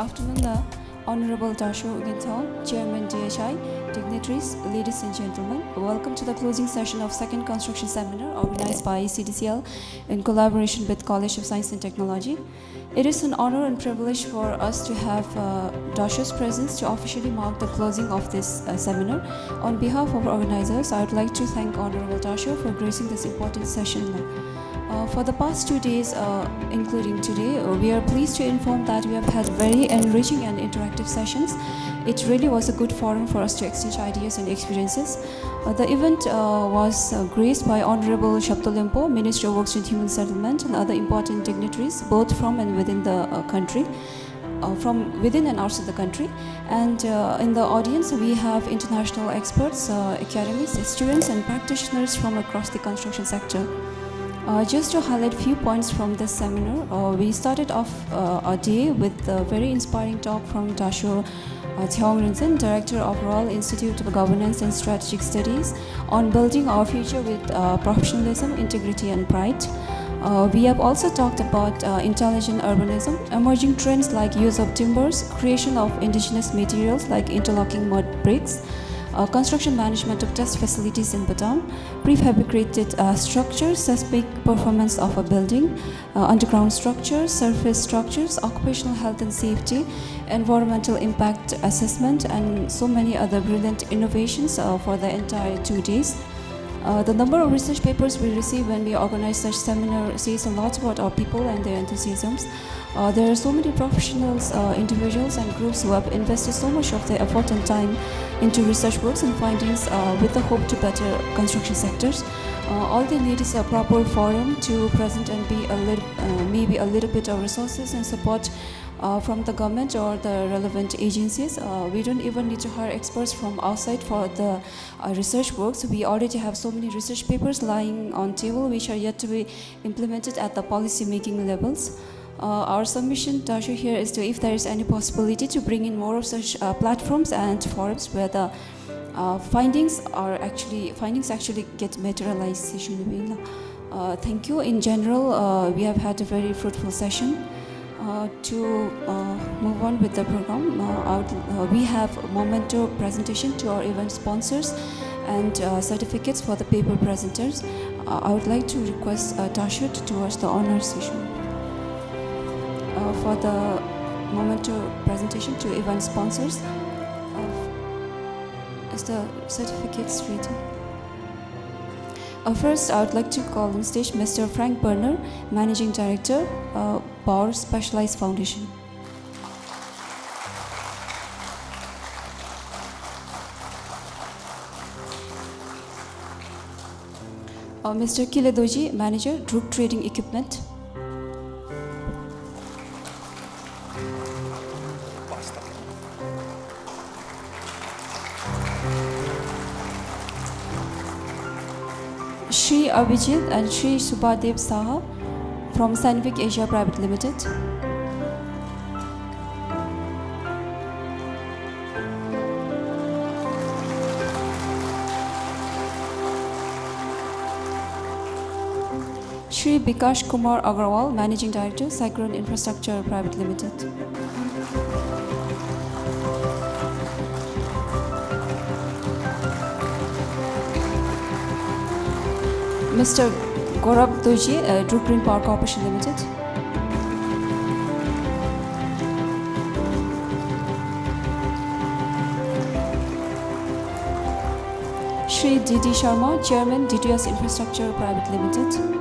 afternoon, Honorable Dasho Ginthon, Chairman DHI, dignitaries, ladies and gentlemen. Welcome to the closing session of second construction seminar organized by CDCL in collaboration with College of Science and Technology. It is an honor and privilege for us to have Dasho's presence to officially mark the closing of this seminar. On behalf of our organizers, I would like to thank Honorable Dasho for gracing this important session. For the past 2 days, including today, we are pleased to inform that we have had very enriching and interactive sessions. It really was a good forum for us to exchange ideas and experiences. The event was graced by Honorable Shabto Limpo, Minister of Works and Human Settlement, and other important dignitaries, both from and within the country. From within and outside the country. And in the audience, we have international experts, academics, students, and practitioners from across the construction sector. Just to highlight few points from this seminar, we started off our day with a very inspiring talk from Dasho Theong Rinzin, Director of Royal Institute of Governance and Strategic Studies, on building our future with professionalism, integrity, and pride. We have also talked about intelligent urbanism, emerging trends like use of timbers, creation of indigenous materials like interlocking mud bricks, construction management of test facilities in Bhutan, prefabricated structures, seismic performance of a building, underground structures, surface structures, occupational health and safety, environmental impact assessment, and so many other brilliant innovations for the entire 2 days. The number of research papers we receive when we organize such seminar says a lot about our people and their enthusiasms. There are so many professionals, individuals and groups who have invested so much of their effort and time into research works and findings with the hope to better construction sectors. All they need is a proper forum to present and be maybe a little bit of resources and support from the government or the relevant agencies. We don't even need to hire experts from outside for the research works. We already have so many research papers lying on table which are yet to be implemented at the policy making levels. Our submission, Dasho, here is to, if there is any possibility, to bring in more of such platforms and forums where the findings actually get materialization. Thank you. In general, we have had a very fruitful session. To move on with the program, we have a memento presentation to our event sponsors and certificates for the paper presenters. I would like to request Dasho towards the honor session. For the memento presentation to event sponsors, is the certificates ready? First, I would like to call on stage Mr. Frank Berner, Managing Director, Bauer Specialized Foundation. Mr. Kiledoji, Manager, Druk Trading Equipment. Shri Abhijit and Shri Subhadev Saha from Scientific Asia Private Limited. Shri Bikash Kumar Agarwal, Managing Director, Cyclone Infrastructure Private Limited. Mr. Gaurav Doji, Druk Green Power Corporation Limited. Shri D.D. Sharma, Chairman, DTS Infrastructure Private Limited.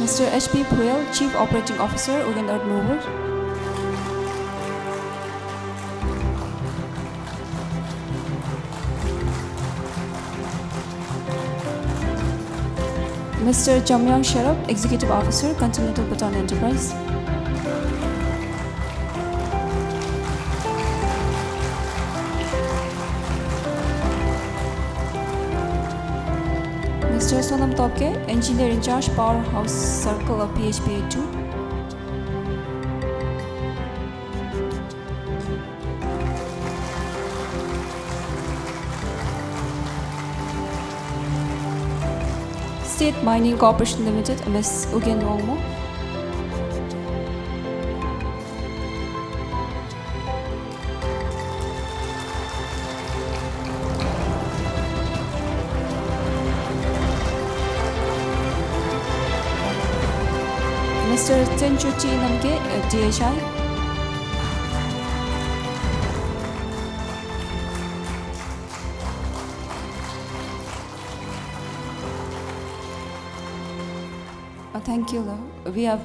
Mr. H.P. Puel, Chief Operating Officer, Ugan Earth Mover. Mr. Jamyang Sherab, Executive Officer, Continental Bhutan Enterprise. Mr. Sonam Topke, Engineer in Charge, Powerhouse Circle of PHPA 2. State Mining Corporation Limited, Ms. Ugyen Wongmo. Mr. Tenchuchi Namge, DHI. Thank you. We have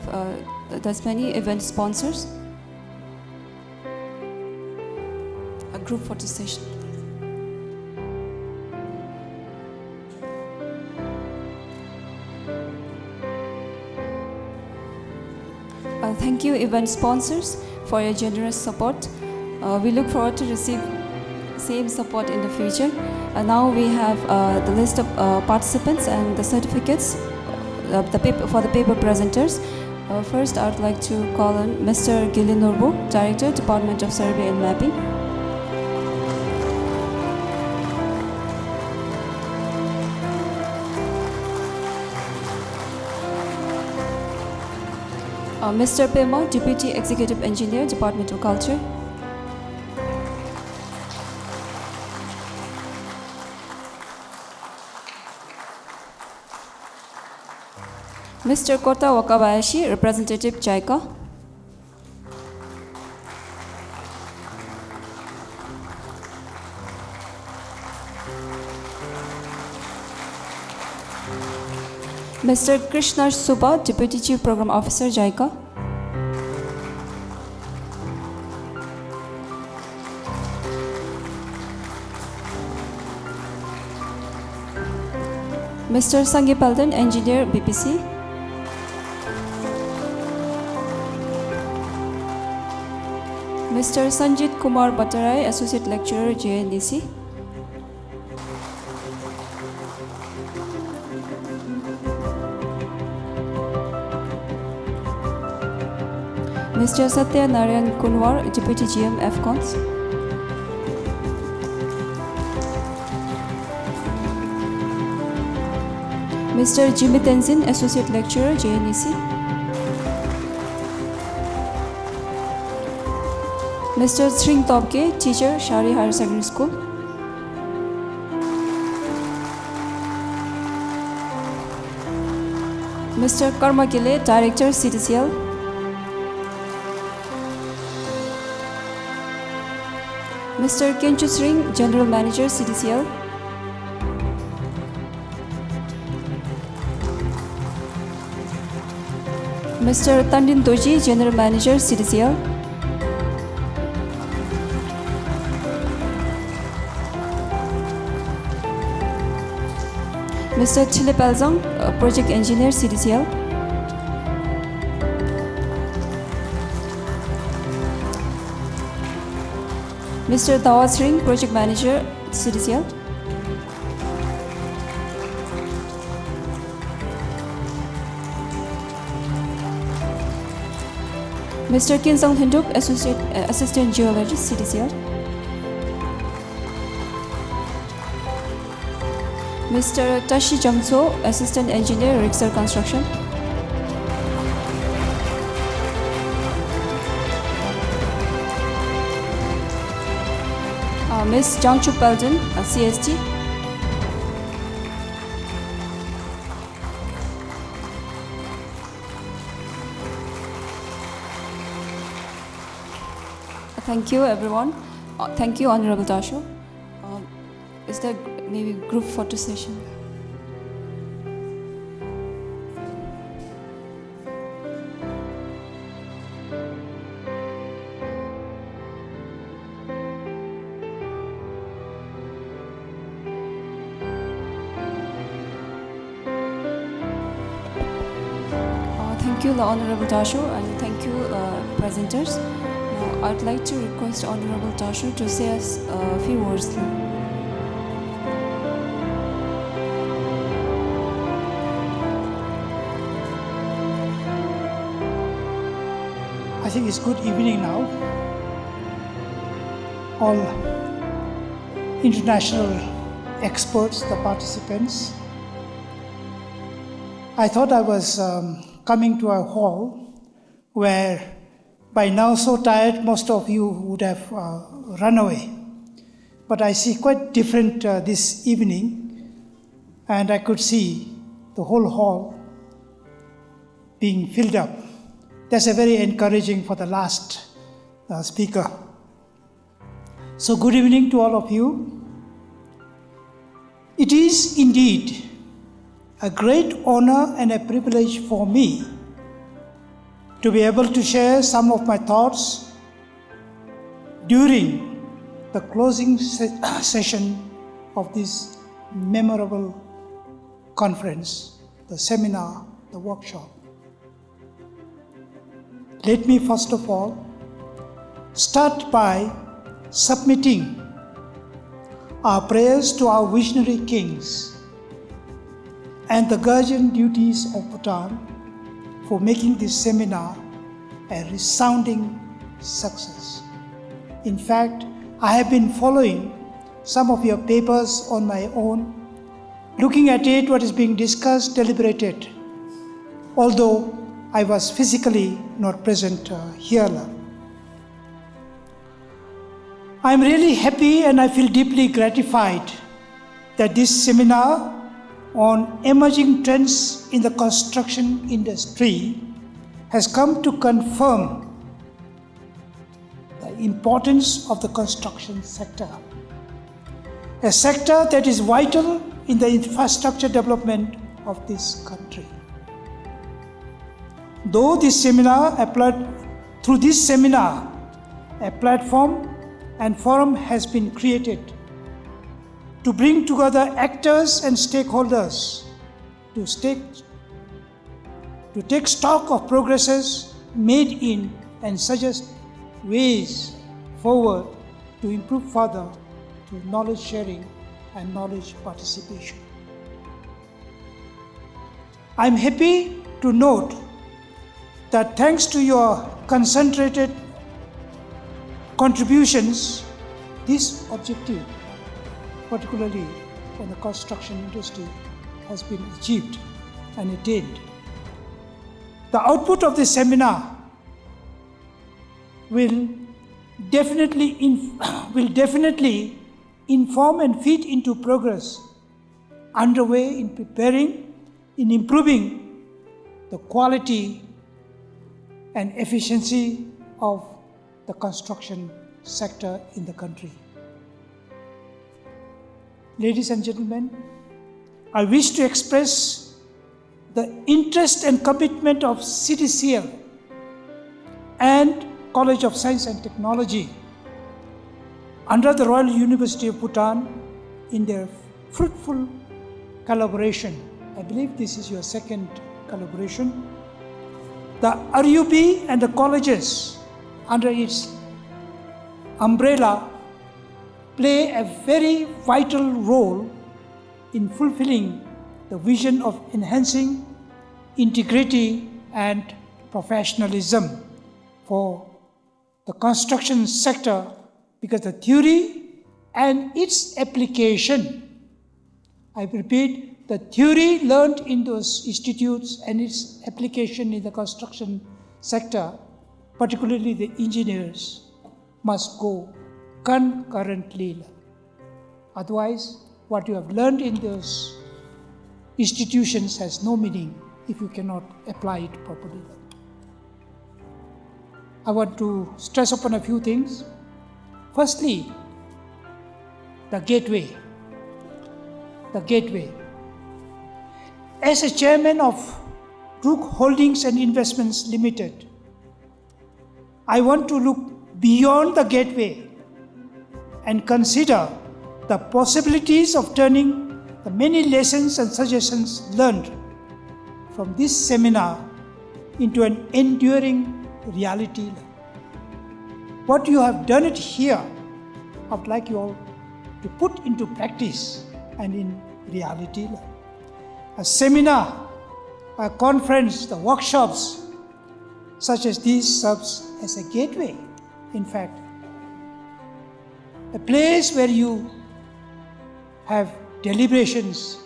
there's many event sponsors. A group photo session. Thank you, event sponsors, for your generous support. We look forward to receive same support in the future. Now we have the list of participants and the certificates for the paper presenters. First, I would like to call on Mr. Gilin Urbu, Director, Department of Survey and Mapping. Mr. Pema, Deputy Executive Engineer, Department of Culture. Mr. Kota Wakabayashi, Representative, JICA. Mr. Krishna Suba, Deputy Chief Program Officer, JICA. Mr. Sangi Paldan, Engineer, BPC. Mr. Sanjit Kumar Bhattarai, Associate Lecturer, JNDC. Mr. Satya Narayan Kunwar, Deputy GM, FCONS. Mr. Jimmy Tenzin, Associate Lecturer, JNEC. Mr. Sring Topke, Teacher, Shari Higher Secondary School. Mr. Karma Kile, Director, CTCL. Mr. Kenchu Sring, General Manager, CTCL. Mr. Tandin Toji, General Manager, CTCL. Mr. Chile Palzong, Project Engineer, CTCL. Mr. Dawat Sring, Project Manager, CTCL. Mr. Kinsong Hinduk, Assistant Geologist, CTCL. Mr. Tashi Jangso, Assistant Engineer, Rixar Construction. Ms. Jangchu Pelton, CST. Thank you, everyone. Thank you, Honorable Dasho. Is there maybe group photo session? Thank you, Honorable Dasho, and thank you, presenters. Now, I'd like to request Honorable Dasho to say us a few words now. I think it's good evening now. All international experts, the participants, I thought I was coming to a hall where by now so tired most of you would have run away. But I see quite different this evening, and I could see the whole hall being filled up. That's a very encouraging for the last speaker. So good evening to all of you. It is indeed a great honor and a privilege for me to be able to share some of my thoughts during the closing session of this memorable conference, the seminar, the workshop. Let me first of all start by submitting our prayers to our visionary kings and the guardian duties of Bhutan for making this seminar a resounding success. In fact, I have been following some of your papers on my own, looking at it, what is being discussed, deliberated, although I was physically not present here. I am really happy and I feel deeply gratified that this seminar on emerging trends in the construction industry has come to confirm the importance of the construction sector, a sector that is vital in the infrastructure development of this country. Through this seminar, a platform and forum has been created to bring together actors and stakeholders to take stock of progresses made in and suggest ways forward to improve further through knowledge sharing and knowledge participation. I am happy to note that thanks to your concentrated contributions, this objective, particularly on the construction industry, has been achieved and attained. The output of this seminar will definitely inform and feed into progress underway in preparing, in improving the quality and efficiency of the construction sector in the country. Ladies and gentlemen, I wish to express the interest and commitment of CDCL and College of Science and Technology under the Royal University of Bhutan in their fruitful collaboration. I believe this is your second collaboration. The RUB and the colleges under its umbrella play a very vital role in fulfilling the vision of enhancing integrity and professionalism for the construction sector, because the theory and its application, I repeat, the theory learned in those institutes and its application in the construction sector, particularly the engineers, must go concurrently. Otherwise, what you have learned in those institutions has no meaning if you cannot apply it properly. I want to stress upon a few things. Firstly, the gateway. The gateway. As a chairman of Rook Holdings and Investments Limited, I want to look beyond the gateway and consider the possibilities of turning the many lessons and suggestions learned from this seminar into an enduring reality. What you have done it here, I would like you all to put into practice and in reality. A seminar, a conference, the workshops such as these serves as a gateway. In fact, a place where you have deliberations,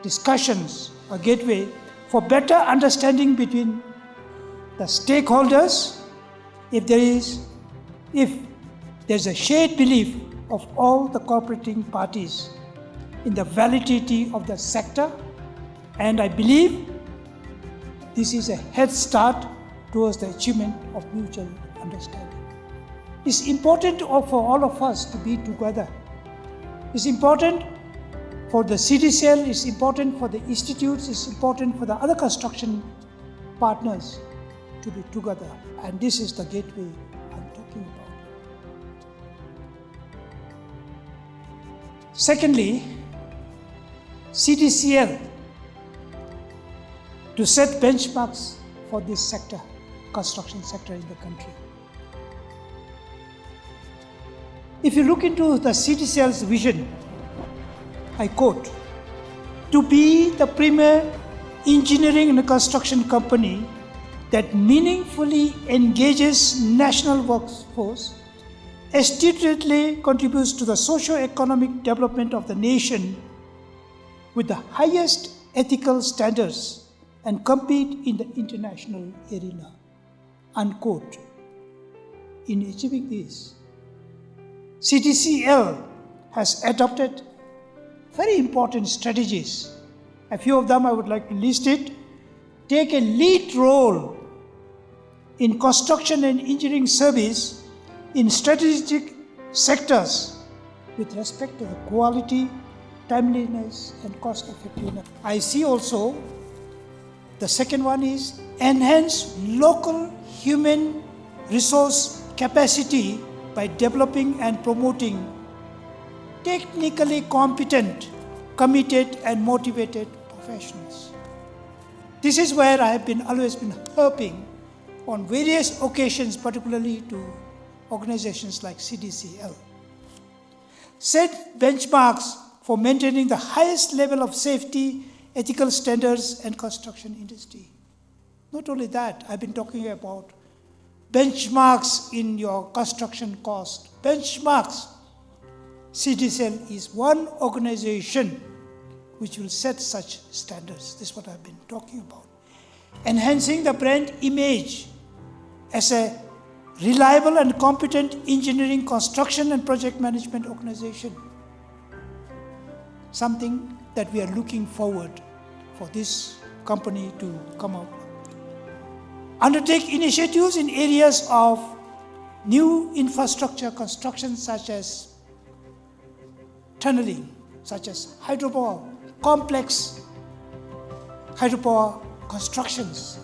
discussions, a gateway for better understanding between the stakeholders, if there's a shared belief of all the cooperating parties in the validity of the sector, and I believe this is a head start towards the achievement of mutual understanding. It's important for all of us to be together. It's important for the CDCL, it's important for the institutes, it's important for the other construction partners to be together. And this is the gateway I'm talking about. Secondly, CDCL to set benchmarks for this sector, construction sector in the country. If you look into the CDCL's vision, I quote, to be the premier engineering and construction company that meaningfully engages national workforce, astutely contributes to the socio-economic development of the nation with the highest ethical standards and compete in the international arena, unquote. In achieving this, CDCL has adopted very important strategies. A few of them I would like to list it. Take a lead role in construction and engineering service in strategic sectors with respect to the quality, timeliness, and cost effectiveness. I see also the second one is enhance local human resource capacity by developing and promoting technically competent, committed, and motivated professionals. This is where I have always been harping on various occasions, particularly to organizations like CDCL. Set benchmarks for maintaining the highest level of safety, ethical standards, and construction industry. Not only that, I've been talking about benchmarks in your construction cost. Benchmarks. CDCL is one organization which will set such standards. This is what I've been talking about. Enhancing the brand image as a reliable and competent engineering, construction, and project management organization. Something that we are looking forward for this company to come out. Undertake initiatives in areas of new infrastructure construction such as tunneling, such as hydropower, complex hydropower constructions.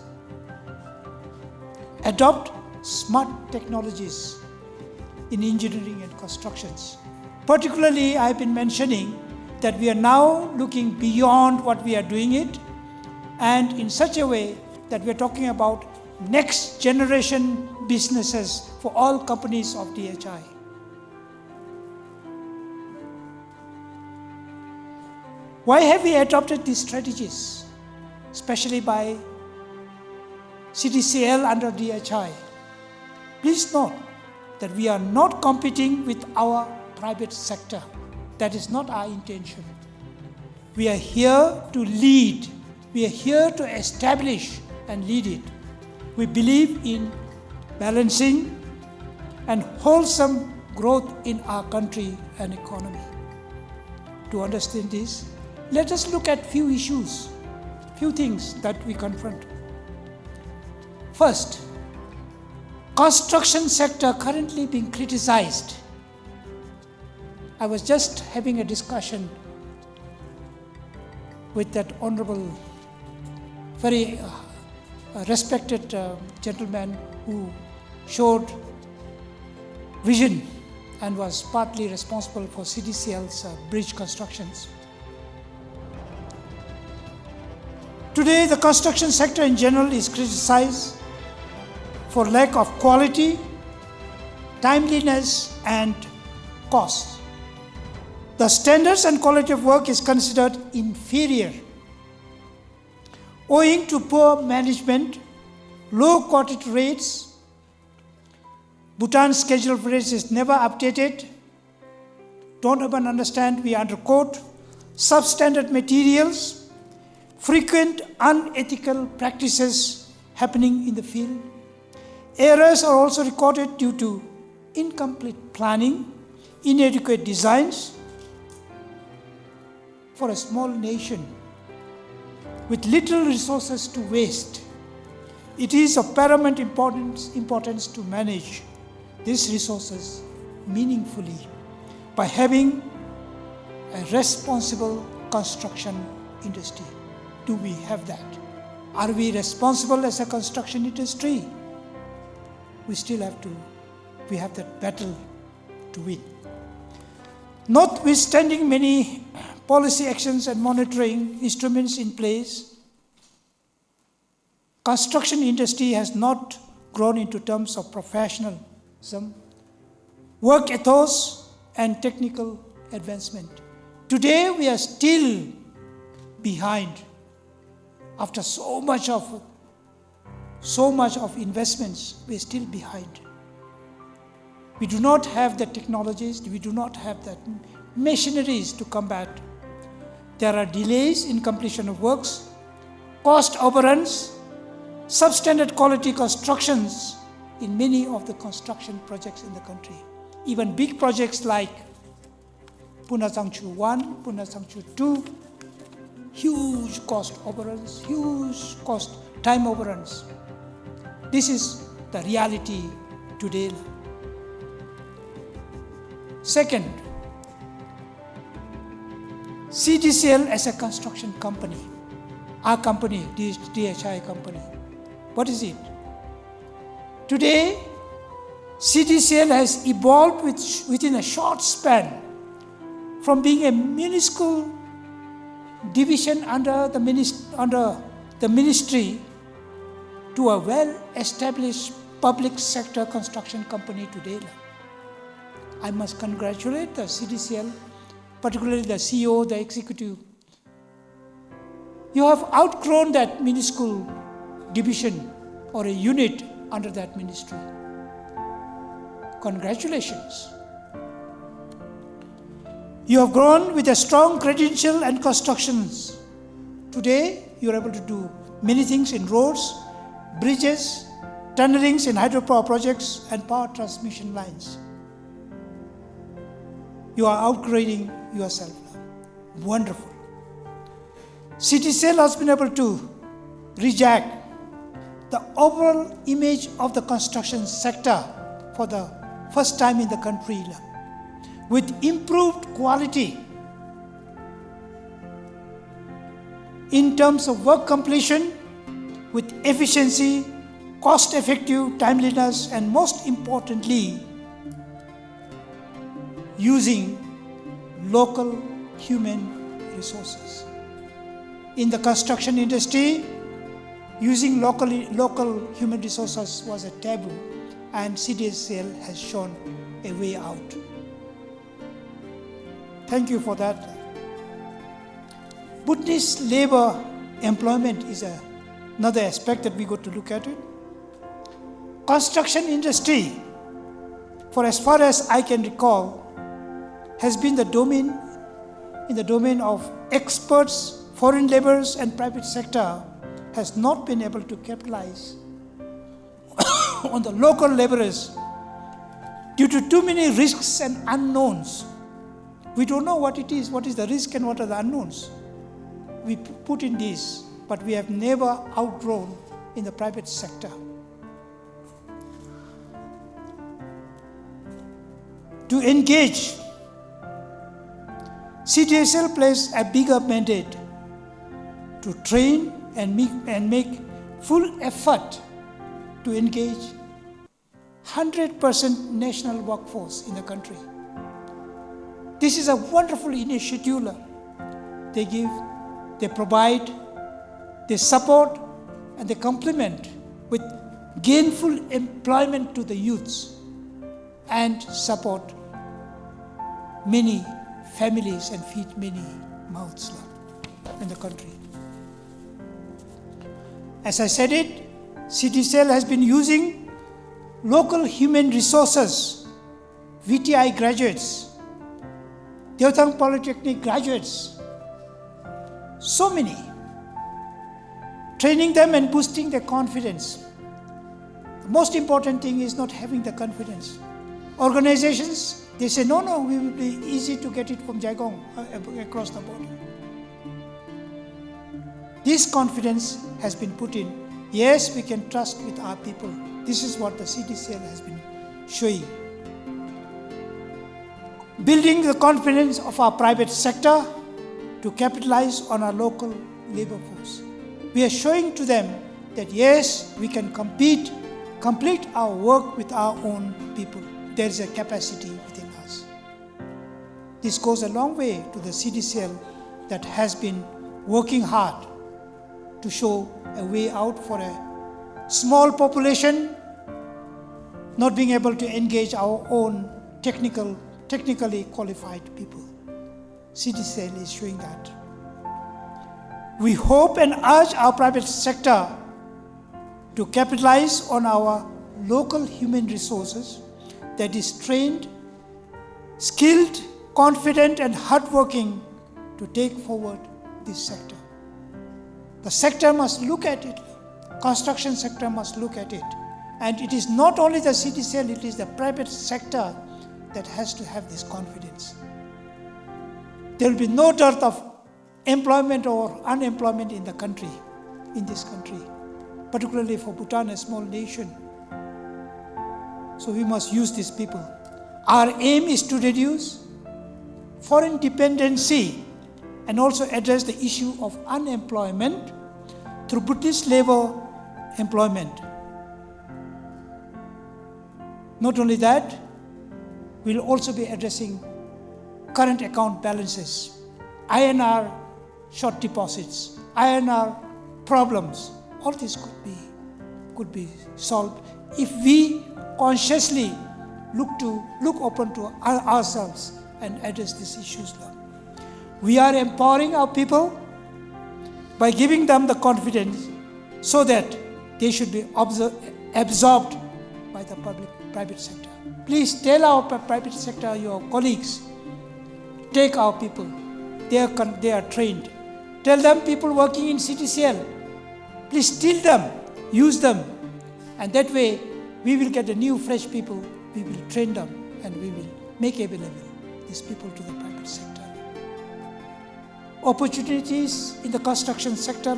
Adopt smart technologies in engineering and constructions. Particularly, I've been mentioning that we are now looking beyond what we are doing it, and in such a way that we are talking about next generation businesses for all companies of DHI. Why have we adopted these strategies, especially by CDCL under DHI? Please note that we are not competing with our private sector. That is not our intention. We are here to lead. We are here to establish and lead it. We believe in balancing and wholesome growth in our country and economy. To understand this, let us look at few issues, few things that we confront. First, construction sector currently being criticized. I was just having a discussion with that honorable, very respected gentleman who showed vision and was partly responsible for CDCL's bridge constructions. Today, the construction sector in general is criticized for lack of quality, timeliness, and cost. The standards and quality of work is considered inferior, owing to poor management, low quantity rates. Bhutan's schedule of rates is never updated. Don't even understand, we underquote substandard materials, frequent unethical practices happening in the field. Errors are also recorded due to incomplete planning, inadequate designs. For a small nation with little resources to waste, it is of paramount importance to manage these resources meaningfully by having a responsible construction industry. Do we have that? Are we responsible as a construction industry? We have that battle to win. Notwithstanding many policy actions and monitoring instruments in place, construction industry has not grown into terms of professionalism, work ethos, and technical advancement. Today we are still behind after so much of investments. We are still behind. We do not have the technologies, we do not have the machineries to combat. There are delays in completion of works, cost overruns, substandard quality constructions in many of the construction projects in the country. Even big projects like Pune Changchu 1, Pune Changchu 2, huge cost overruns, huge cost time overruns. This is the reality today. Second, CDCL as a construction company, our company, DHI company, what is it? Today, CDCL has evolved within a short span from being a minuscule division under the ministry to a well-established public sector construction company today. I must congratulate the CDCL, particularly the CEO, the executive. You have outgrown that minuscule division or a unit under that ministry. Congratulations. You have grown with a strong credential and constructions. Today, you are able to do many things in roads, bridges, tunnelings in hydropower projects, and power transmission lines. You are upgrading yourself now. Wonderful. CDCL has been able to reject the overall image of the construction sector for the first time in the country with improved quality in terms of work completion, with efficiency, cost-effective, timeliness, and most importantly, using local human resources. In the construction industry, using local human resources was a taboo, and CDCL has shown a way out. Thank you for that. Bhutanese labor employment is another aspect that we got to look at it. Construction industry, for as far as I can recall, has been in the domain of experts, foreign laborers, and private sector, has not been able to capitalize on the local laborers due to too many risks and unknowns. We don't know what it is, what is the risk and what are the unknowns. We put in this, but we have never outgrown in the private sector. To engage, CDCL plays a bigger mandate to train and make full effort to engage 100% national workforce in the country. This is a wonderful initiative. They give, they provide, they support, and they complement with gainful employment to the youths and support many families and feed many mouths in the country. As I said it, CDCL has been using local human resources, VTI graduates, Deotang Polytechnic graduates, so many training them and boosting their confidence. The most important thing is not having the confidence. Organizations, they say, no, we will be easy to get it from Jaigong across the border. This confidence has been put in. Yes, we can trust with our people. This is what the CDCL has been showing. Building the confidence of our private sector to capitalize on our local labor force. We are showing to them that yes, we can complete our work with our own people. There is a capacity within us. This goes a long way to the CDCL that has been working hard to show a way out for a small population not being able to engage our own technically qualified people. CDCL is showing that. We hope and urge our private sector to capitalize on our local human resources that is trained, skilled, confident and hardworking to take forward this sector. The sector must look at it. Construction sector must look at it. And it is not only the CDCL, it is the private sector that has to have this confidence. There will be no dearth of employment or unemployment in this country, particularly for Bhutan, a small nation. So we must use these people. Our aim is to reduce foreign dependency and also address the issue of unemployment through Buddhist labor employment. Not only that, we'll also be addressing current account balances, INR short deposits, INR problems. All this could be solved if we consciously look open to ourselves and address these issues now. We are empowering our people by giving them the confidence so that they should be absorbed by the private sector. Please tell our private sector, your colleagues, take our people. They are trained. Tell them people working in CDCL, please steal them, use them. And that way, we will get the new fresh people, we will train them, and we will make available these people to the private sector. Opportunities in the construction sector.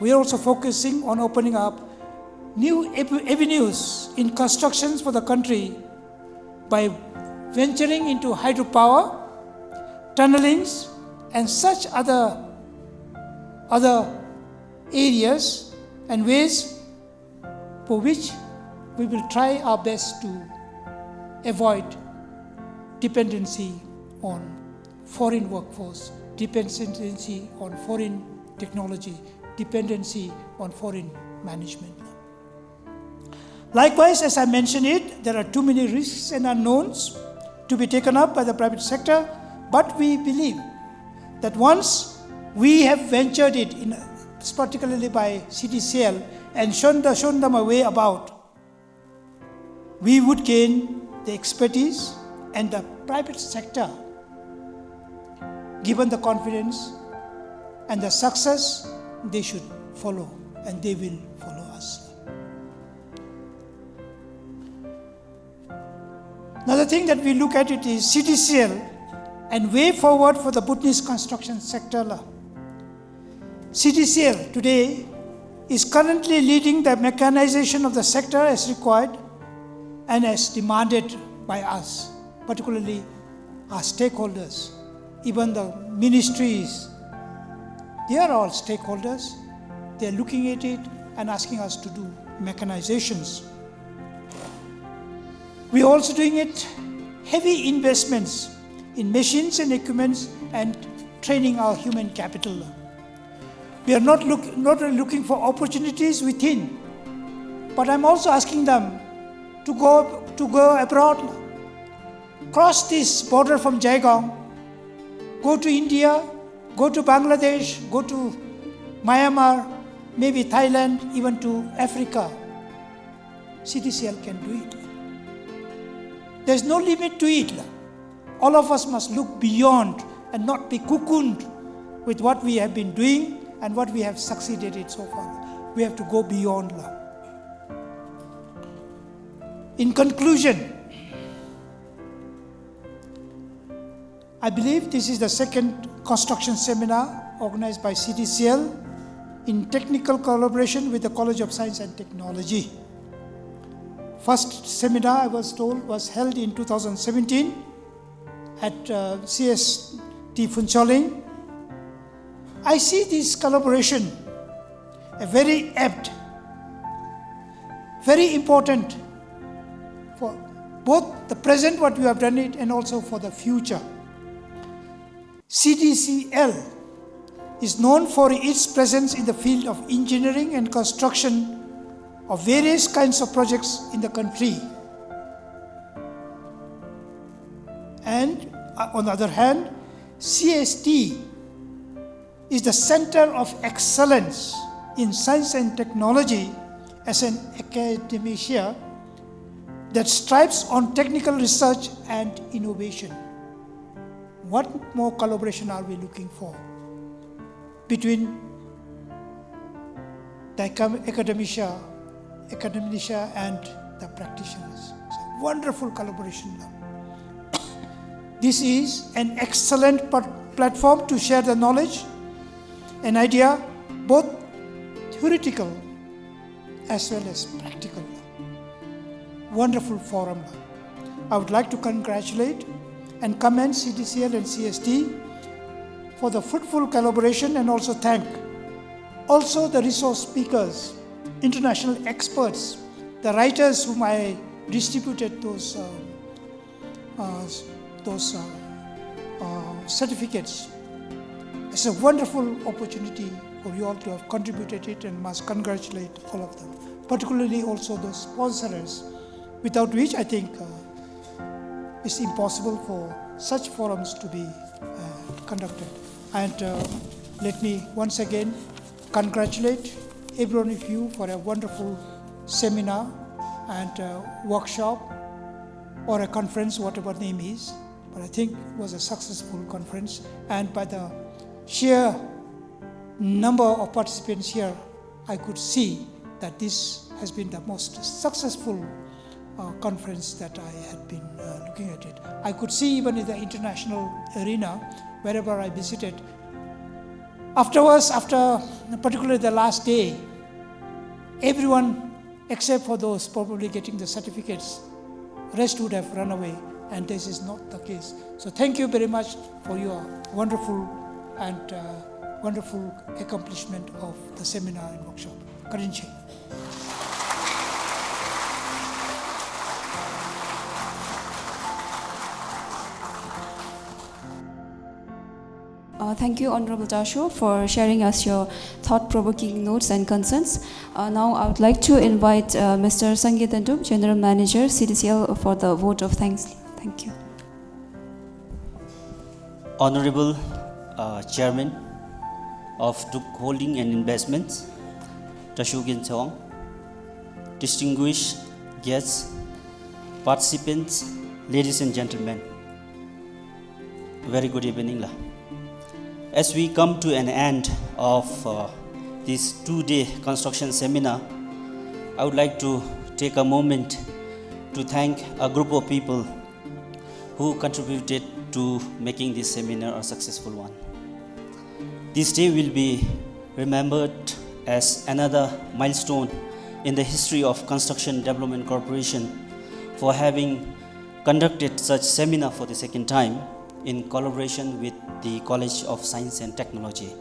We are also focusing on opening up new avenues in constructions for the country by venturing into hydropower, tunnelings, and such other areas and ways for which we will try our best to avoid dependency on foreign workforce, dependency on foreign technology, dependency on foreign management. Likewise, as I mentioned it, there are too many risks and unknowns to be taken up by the private sector, but we believe that once we have ventured it, particularly by CDCL, and shown them a way about, we would gain the expertise, and the private sector, given the confidence and the success, they should follow, and they will follow us. Another thing that we look at it is CDCL and way forward for the Bhutanese construction sector. CDCL today is currently leading the mechanization of the sector as required and as demanded by us, particularly our stakeholders, even the ministries. They are all stakeholders. They are looking at it and asking us to do mechanizations. We are also doing it heavy investments in machines and equipments and training our human capital. We are not only looking for opportunities within, but I'm also asking them to go abroad, cross this border from Jaigong, go to India, go to Bangladesh, go to Myanmar, maybe Thailand, even to Africa. CDCL can do it. There's no limit to it. All of us must look beyond and not be cocooned with what we have been doing and what we have succeeded in so far. We have to go beyond law. In conclusion, I believe this is the second construction seminar organized by CDCL in technical collaboration with the College of Science and Technology. First seminar, I was told, was held in 2017 at CST Phuentsholing. I see this collaboration a very apt, very important for both the present, what we have done it, and also for the future. CDCL is known for its presence in the field of engineering and construction of various kinds of projects in the country. And on the other hand, CST is the center of excellence in science and technology as an academia that strives on technical research and innovation. What more collaboration are we looking for between the academia and the practitioners? It's a wonderful collaboration now. This is an excellent platform to share the knowledge and idea, both theoretical as well as practical. Wonderful forum. I would like to congratulate and commend CDCL and CST for the fruitful collaboration, and also thank also the resource speakers, international experts, the writers whom I distributed those certificates. It's a wonderful opportunity for you all to have contributed it, and must congratulate all of them, particularly also those sponsors, without which I think it's impossible for such forums to be conducted. And let me once again congratulate every one of you for a wonderful seminar and workshop or a conference, whatever name is. But I think it was a successful conference, and by the sheer number of participants here, I could see that this has been the most successful conference that I had been looking at it. I could see even in the international arena, wherever I visited. Afterwards, after particularly the last day, everyone except for those probably getting the certificates, rest would have run away, and this is not the case. So thank you very much for your wonderful and wonderful accomplishment of the seminar and workshop. Karinche. Thank you, Honorable Dasho, for sharing us your thought-provoking notes and concerns. Now I would like to invite Mr. Sangeet Andum, General Manager, CDCL, for the vote of thanks. Thank you. Honorable Chairman of Duke Holding and Investments, Tashu Gintong, distinguished guests, participants, ladies and gentlemen, very good evening. As we come to an end of this two-day construction seminar, I would like to take a moment to thank a group of people who contributed to making this seminar a successful one. This day will be remembered as another milestone in the history of Construction Development Corporation for having conducted such seminar for the second time in collaboration with the College of Science and Technology.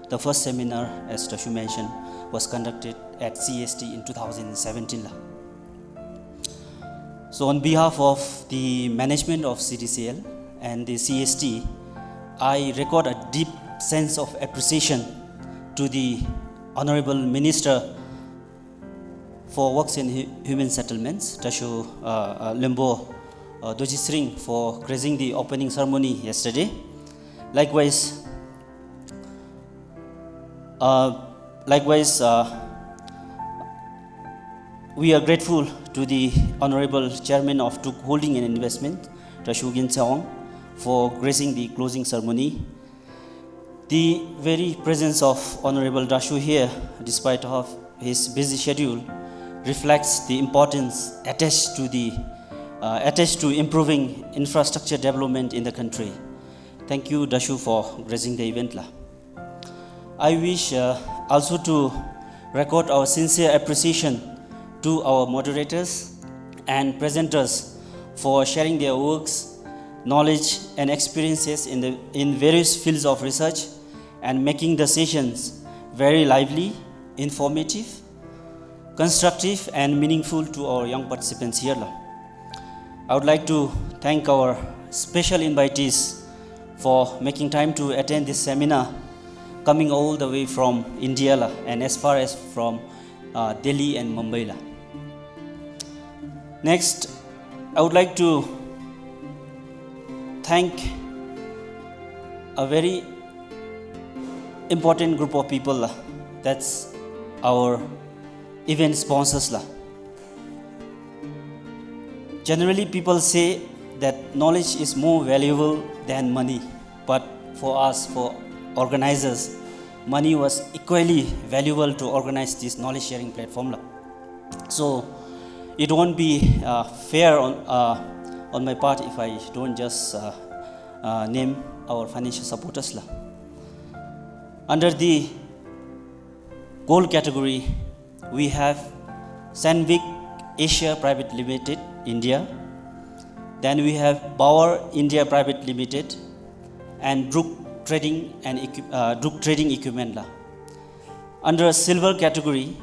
The first seminar, as Tashu mentioned, was conducted at CST in 2017. So on behalf of the management of CDCL and the CST, I record a deep sense of appreciation to the Honorable Minister for Works and Human Settlements, Tashu Limbo Dojisring, for gracing the opening ceremony yesterday. Likewise, we are grateful to the Honorable Chairman of Duke Holding and Investment, Tashu Gintong, for gracing the closing ceremony. The very presence of Honorable Dashu here, despite of his busy schedule, reflects the importance attached to improving infrastructure development in the country. Thank you, Dashu, for gracing the event. I wish also to record our sincere appreciation to our moderators and presenters for sharing their works, knowledge, and experiences in various fields of research and making the sessions very lively, informative, constructive, and meaningful to our young participants here. I would like to thank our special invitees for making time to attend this seminar, coming all the way from India and as far as from Delhi and Mumbai. Next, I would like to thank a very important group of people. That's our event sponsors. Generally, people say that knowledge is more valuable than money, but for us, for organizers, money was equally valuable to organize this knowledge sharing platform. So it won't be fair on my part if I don't just name our financial supporters. Under the gold category, we have Sandvik Asia Private Limited, India. Then we have Bauer India Private Limited and Druk Trading Equipment. Under silver category,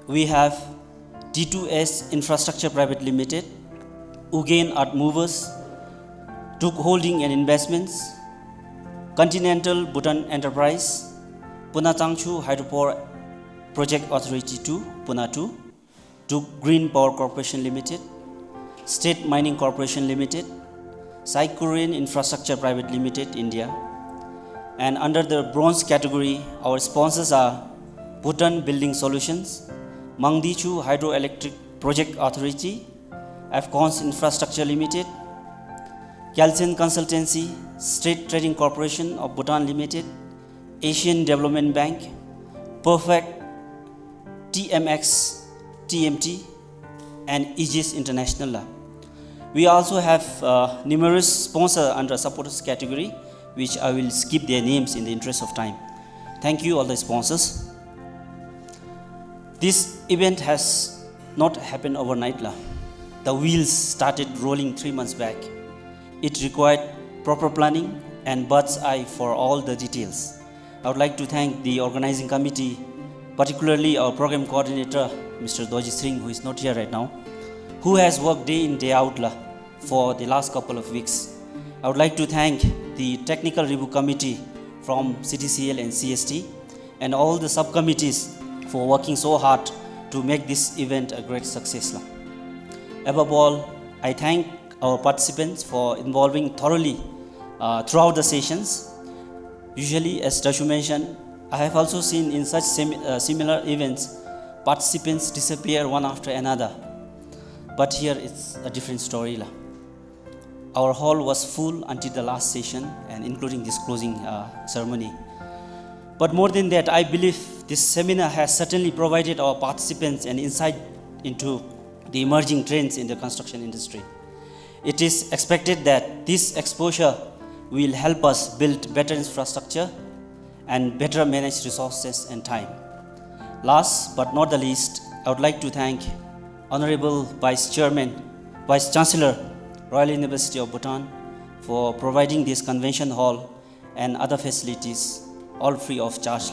we have D2S Infrastructure Private Limited, Ugain Art Movers, Druk Holding and Investments, Continental Bhutan Enterprise, Puna Changchu Hydropower Project Authority 2, Puna 2, Druk Green Power Corporation Limited, State Mining Corporation Limited, Sai Korean Infrastructure Private Limited, India. And under the bronze category, our sponsors are Bhutan Building Solutions, Mangdichu Hydroelectric Project Authority, Afcons Infrastructure Limited, Kyalchen Consultancy, State Trading Corporation of Bhutan Limited, Asian Development Bank, Perfect, TMX, TMT, and Aegis International. We also have numerous sponsors under supporters category, which I will skip their names in the interest of time. Thank you all the sponsors. This event has not happened overnight. The wheels started rolling 3 months back. It required proper planning and bird's eye for all the details. I would like to thank the organizing committee, particularly our program coordinator, Mr. Doji Singh, who is not here right now, who has worked day in, day out for the last couple of weeks. I would like to thank the technical review committee from CTCL and CST and all the subcommittees for working so hard to make this event a great success. Above all, I thank our participants for involving thoroughly throughout the sessions. Usually, as Dashu mentioned, I have also seen in such similar events, participants disappear one after another. But here it's a different story. Our hall was full until the last session and including this closing ceremony. But more than that, I believe this seminar has certainly provided our participants an insight into the emerging trends in the construction industry. It is expected that this exposure will help us build better infrastructure and better manage resources and time. Last but not the least, I would like to thank Honorable Vice Chancellor, Royal University of Bhutan, for providing this convention hall and other facilities, all free of charge.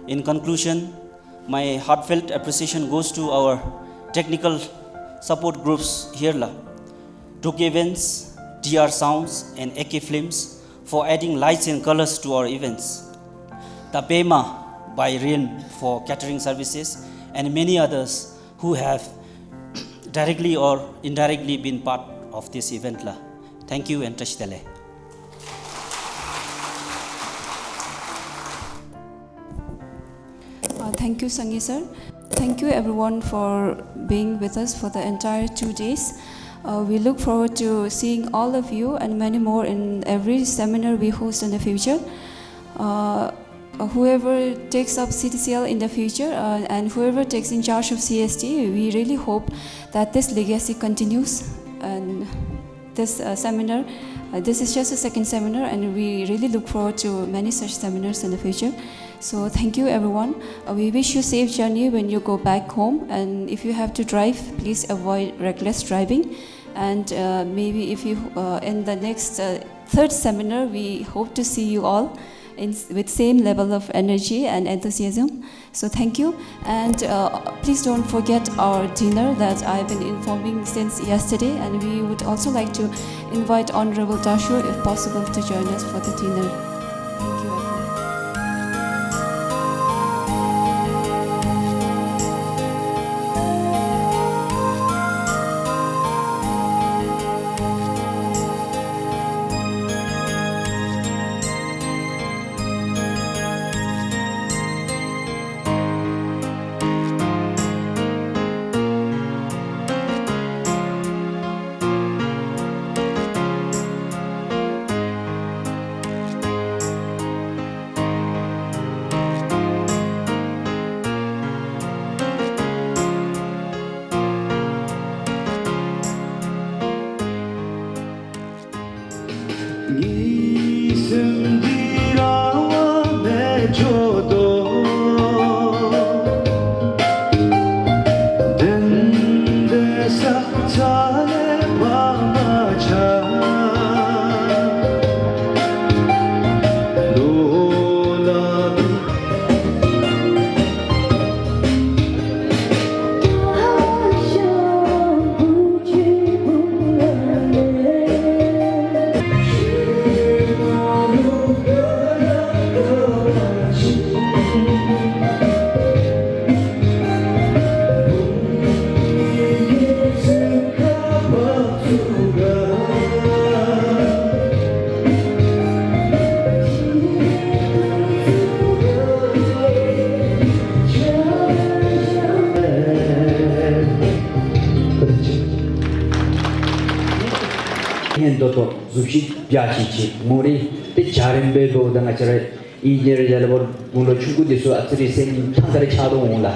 In conclusion, my heartfelt appreciation goes to our technical support groups here, Druk Events, DR Sounds, and AK Films for adding lights and colors to our events, Tapema by Realm for catering services, and many others who have directly or indirectly been part of this event. Thank you and Tashdale. Thank you, Sangi sir. Thank you everyone for being with us for the entire 2 days. We look forward to seeing all of you and many more in every seminar we host in the future. whoever takes up CTCL in the future and whoever takes in charge of CST, we really hope that this legacy continues. And this seminar, this is just a second seminar, and we really look forward to many such seminars in the future. So thank you everyone. We wish you safe journey when you go back home, and if you have to drive, please avoid reckless driving. And maybe if you in the next third seminar, we hope to see you all with same level of energy and enthusiasm. So thank you, and please don't forget our dinner that I've been informing since yesterday, and we would also like to invite Honorable Dashu if possible to join us for the dinner. Thank you everyone. 현도도 숲식 비아시치 물이 때 자연배도 당아처럼 이제를 잘보 물로 출구돼서 아들이 생긴 창달의 차도 온다.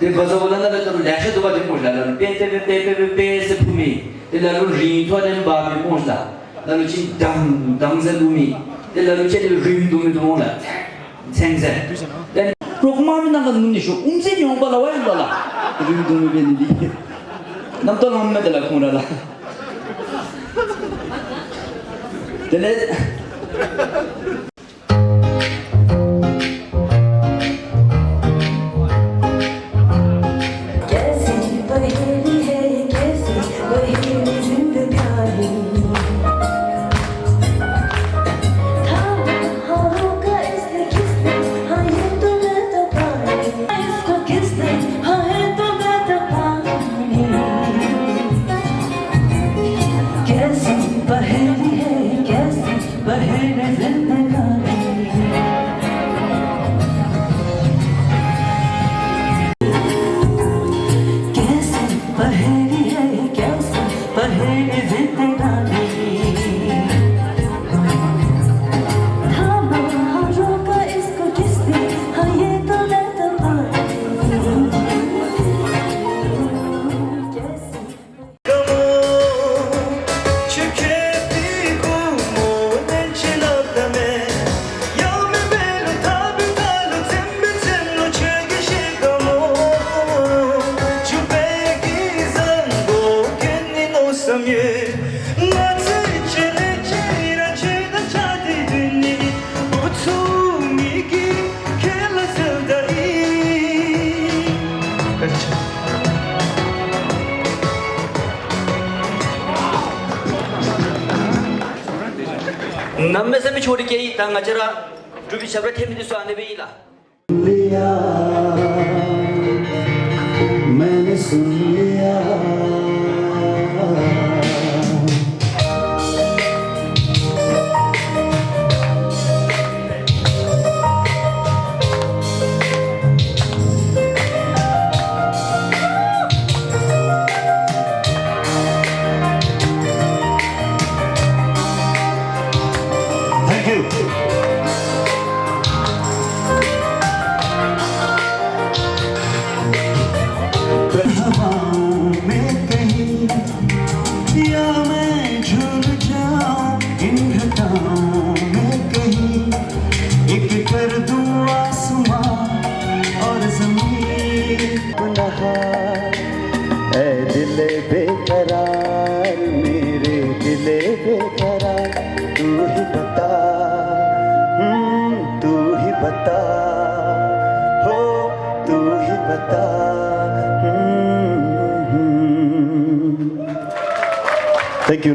ते बजा बोला ना तो लैशे तो बात मोड़ ला पे से फुमी ते लालू रिंग तो ने बाबे मोड़ला लालू ची दंग से लुमी ते लालू चे रिंग दुमी तो मोड़ा 생생 then रोकमा में ना नुनी शो उनसे न्यों बाला वाई बाला रिंग दुमी पे नी नम तो हम में दला खून ला तेले नम्मे से भी छोड़ के ही तंग अचरा जो भी शब्द थे मुझे सुनाने भी इला लिया मैंने सुन लिया बेकरार मेरे दिले बेकरार तू ही बता हो तू ही बता थैंक यू